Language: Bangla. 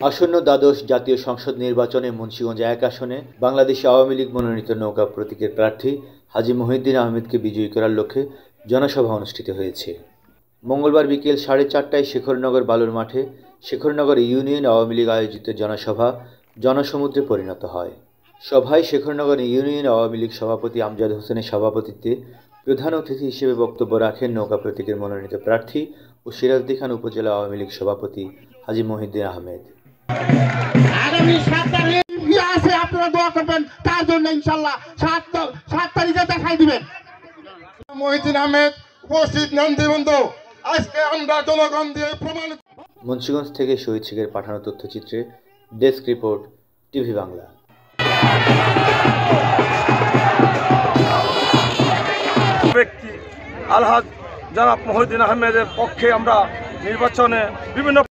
আসন্ন দ্বাদশ জাতীয় সংসদ নির্বাচনে মুন্সিগঞ্জ ১ আসনে বাংলাদেশ আওয়ামী লীগ মনোনীত নৌকা প্রতীকের প্রার্থী হাজী মহিউদ্দিন আহমেদকে বিজয়ী করার লক্ষ্যে জনসভা অনুষ্ঠিত হয়েছে। মঙ্গলবার বিকেল 4:30টায় শেখরনগর বালুর মাঠে শেখরনগর ইউনিয়ন আওয়ামী লীগ আয়োজিত জনসভা জনসমুদ্রে পরিণত হয়। সভায় শেখরনগর ইউনিয়ন আওয়ামী লীগ সভাপতি আমজাদ হোসেনের সভাপতিত্বে প্রধান অতিথি হিসেবে বক্তব্য রাখেন নৌকা প্রতীকের মনোনীত প্রার্থী ও সিরাজদিখান উপজেলা আওয়ামী লীগ সভাপতি হাজী মহিউদ্দিন আহমেদ। আগামী 7 তারিখ আছে, আপনারা দোয়া করবেন তার জন্য ইনশাআল্লাহ 7 তারিখে দেখাই দিবেন। মহিউদ্দিন আহমেদ উপস্থিত নন্দীবন্ধু, আজকে আমরা জনগণ দিয়ে প্রমাণিত। মুন্সিগঞ্জ থেকে শহীদ শেখের পাঠানো তথ্যচিত্রে ডেস্ক রিপোর্ট, টিভি বাংলা। ব্যক্তি আলহাজ জনাব মহিউদ্দিন আহমেদের পক্ষে আমরা নির্বাচনে বিভিন্ন